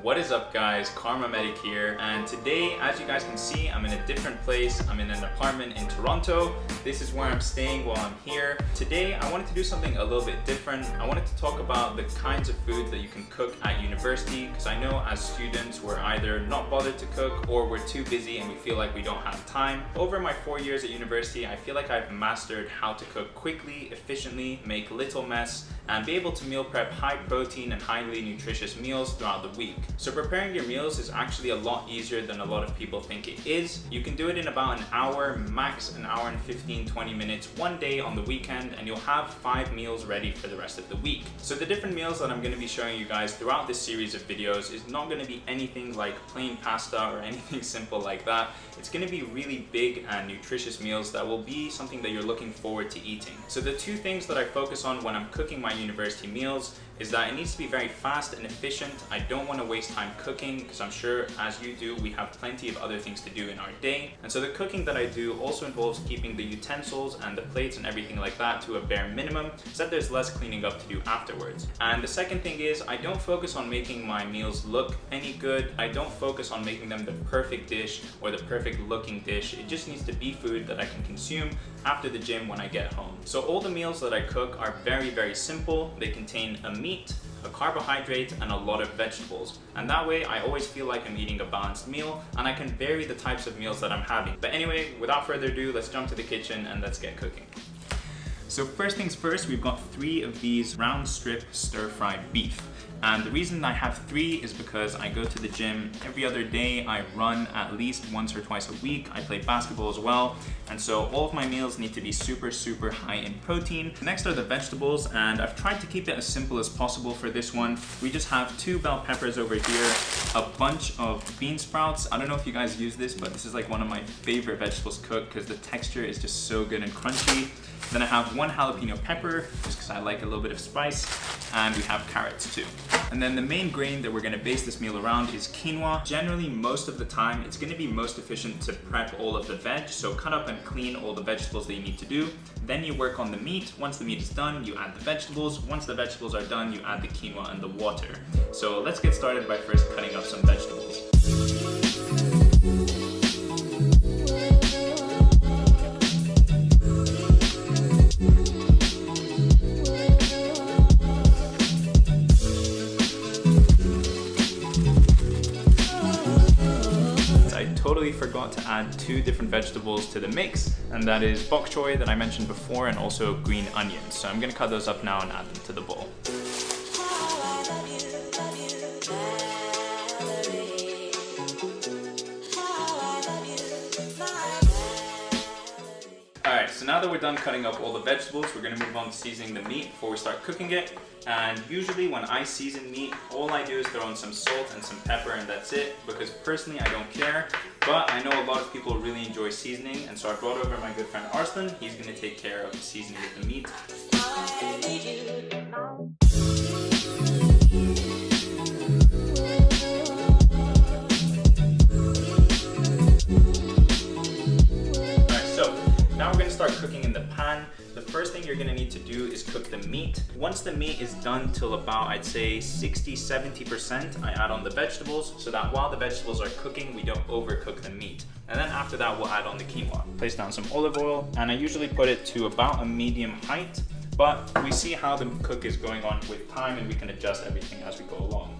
What is up guys, Karma Medic here, and today, as you guys can see, I'm in a different place. I'm in an apartment in Toronto. This is where I'm staying while I'm here. Today, I wanted to do something a little bit different. I wanted to talk about the kinds of foods that you can cook at university, because I know as students, we're either not bothered to cook or we're too busy and we feel like we don't have time. Over my 4 years at university, I feel like I've mastered how to cook quickly, efficiently, make little mess, and be able to meal prep high protein and highly nutritious meals throughout the week. So preparing your meals is actually a lot easier than a lot of people think it is. You can do it in about an hour, max an hour and 15-20 minutes one day on the weekend, and you'll have 5 meals ready for the rest of the week. So the different meals that I'm going to be showing you guys throughout this series of videos is not going to be anything like plain pasta or anything simple like that. It's going to be really big and nutritious meals that will be something that you're looking forward to eating. So the two things that I focus on when I'm cooking my university meals is that it needs to be very fast and efficient. I don't want to waste time cooking because I'm sure as you do, we have plenty of other things to do in our day. And so the cooking that I do also involves keeping the utensils and the plates and everything like that to a bare minimum so that there's less cleaning up to do afterwards. And the second thing is I don't focus on making my meals look any good. I don't focus on making them the perfect dish or the perfect looking dish. It just needs to be food that I can consume after the gym when I get home. So all the meals that I cook are very, very simple. They contain a meat, a carbohydrate, and a lot of vegetables. And that way I always feel like I'm eating a balanced meal and I can vary the types of meals that I'm having. But anyway, without further ado, let's jump to the kitchen and let's get cooking. So first things first, we've got 3 of these round strip stir-fried beef. And the reason I have 3 is because I go to the gym every other day. I run at least once or twice a week. I play basketball as well. And so all of my meals need to be super, super high in protein. Next are the vegetables, and I've tried to keep it as simple as possible for this one. We just have 2 bell peppers over here, a bunch of bean sprouts. I don't know if you guys use this, but this is like one of my favorite vegetables cooked because the texture is just so good and crunchy. Then I have 1 jalapeno pepper, just because I like a little bit of spice, and we have carrots too. And then the main grain that we're gonna base this meal around is quinoa. Generally, most of the time, it's gonna be most efficient to prep all of the veg, so cut up and clean all the vegetables that you need to do. Then you work on the meat. Once the meat is done, you add the vegetables. Once the vegetables are done, you add the quinoa and the water. So let's get started by first cutting up some vegetables. Totally forgot to add 2 different vegetables to the mix, and that is bok choy that I mentioned before and also green onions. So I'm gonna cut those up now and add them to the bowl. Alright, so now that we're done cutting up all the vegetables, we're going to move on to seasoning the meat before we start cooking it. And usually when I season meat, all I do is throw in some salt and some pepper and that's it, because personally I don't care. But I know a lot of people really enjoy seasoning, and so I brought over my good friend Arslan. He's going to take care of the seasoning of the meat. Now we're going to start cooking in the pan. The first thing you're going to need to do is cook the meat. Once the meat is done till about, I'd say 60-70%, I add on the vegetables so that while the vegetables are cooking, we don't overcook the meat. And then after that, we'll add on the quinoa. Place down some olive oil, and I usually put it to about a medium height, but we see how the cook is going on with time and we can adjust everything as we go along.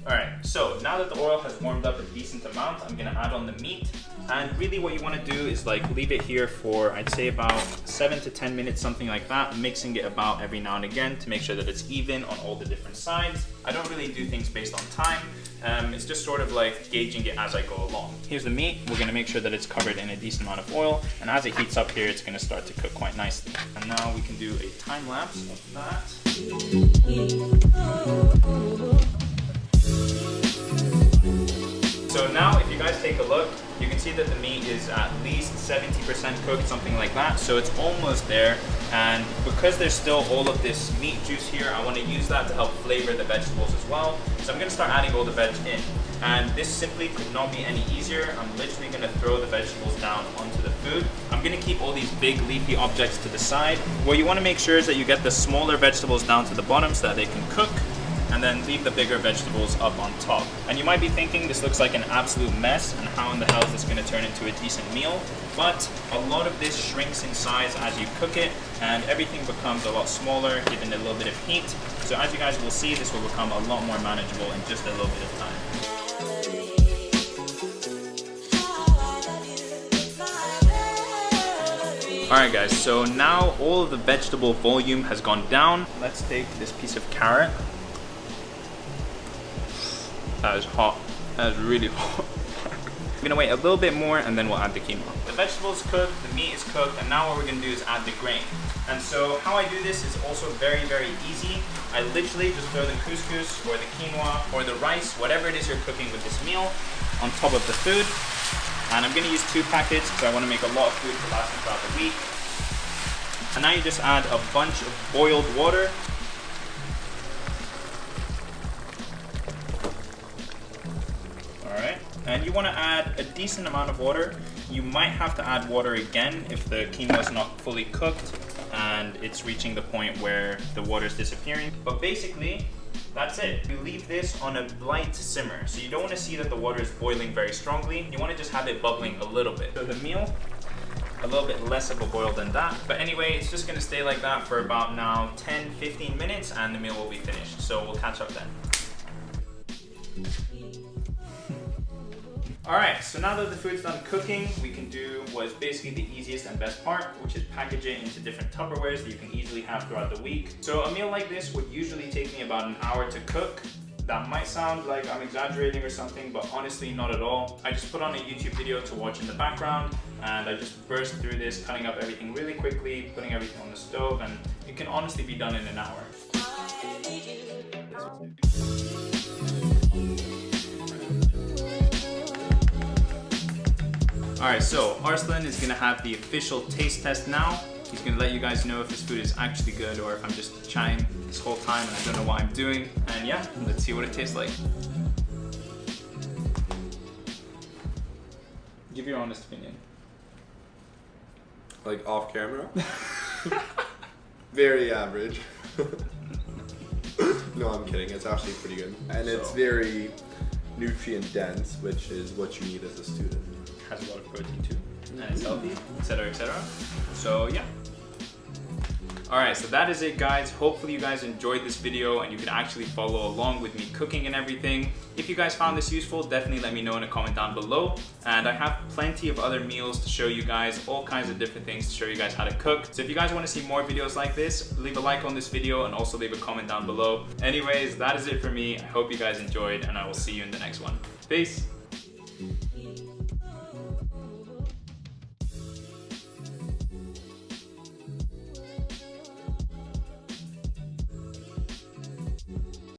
Alright, so now that the oil has warmed up a decent amount, I'm going to add on the meat. And really what you want to do is like leave it here for, I'd say about 7 to 10 minutes, something like that, mixing it about every now and again to make sure that it's even on all the different sides. I don't really do things based on time. It's just sort of like gauging it as I go along. Here's the meat. We're going to make sure that it's covered in a decent amount of oil, and as it heats up here, it's going to start to cook quite nicely. And now we can do a time lapse of that. So now if you guys take a look, you can see that the meat is at least 70% cooked, something like that. So it's almost there. And because there's still all of this meat juice here, I want to use that to help flavor the vegetables as well. So I'm going to start adding all the veg in. And this simply could not be any easier. I'm literally going to throw the vegetables down onto the food. I'm going to keep all these big leafy objects to the side. What you want to make sure is that you get the smaller vegetables down to the bottom so that they can cook. and then leave the bigger vegetables up on top. And you might be thinking this looks like an absolute mess and how in the hell is this going to turn into a decent meal? But a lot of this shrinks in size as you cook it, and everything becomes a lot smaller given a little bit of heat. So as you guys will see, this will become a lot more manageable in just a little bit of time. Alright guys, so now all of the vegetable volume has gone down. Let's take this piece of carrot. That is hot. That is really hot. I'm gonna wait a little bit more and then we'll add the quinoa. The vegetables cooked, the meat is cooked, and now what we're gonna do is add the grain. And so how I do this is also very, very easy. I literally just throw the couscous or the quinoa or the rice, whatever it is you're cooking with this meal, on top of the food. And I'm gonna use 2 packets because I wanna make a lot of food to last me throughout the week. And now you just add a bunch of boiled water. Alright, and you wanna add a decent amount of water. You might have to add water again if the quinoa is not fully cooked and it's reaching the point where the water is disappearing. But basically, that's it. You leave this on a light simmer. So you don't want to see that the water is boiling very strongly. You want to just have it bubbling a little bit. So the meal, a little bit less of a boil than that. But anyway, it's just going to stay like that for about now 10-15 minutes and the meal will be finished. So we'll catch up then. Alright, so now that the food's done cooking, we can do what is basically the easiest and best part, which is package it into different Tupperwares that you can easily have throughout the week. So a meal like this would usually take me about an hour to cook. That might sound like I'm exaggerating or something, but honestly not at all. I just put on a YouTube video to watch in the background and I just burst through this, cutting up everything really quickly, putting everything on the stove, and it can honestly be done in an hour. Alright, so Arslan is gonna have the official taste test now. He's gonna let you guys know if this food is actually good or if I'm just chatting this whole time and I don't know what I'm doing. And yeah, let's see what it tastes like. Give your honest opinion. Like off camera? Very average. No, I'm kidding. It's actually pretty good. And it's very nutrient dense, which is what you need as a student. Has a lot of protein too, and it's healthy, etc, etc. So yeah. Alright, so that is it guys. Hopefully you guys enjoyed this video and you can actually follow along with me cooking and everything. If you guys found this useful, definitely let me know in a comment down below. And I have plenty of other meals to show you guys, all kinds of different things to show you guys how to cook. So if you guys want to see more videos like this, leave a like on this video and also leave a comment down below. Anyways, that is it for me. I hope you guys enjoyed and I will see you in the next one. Peace!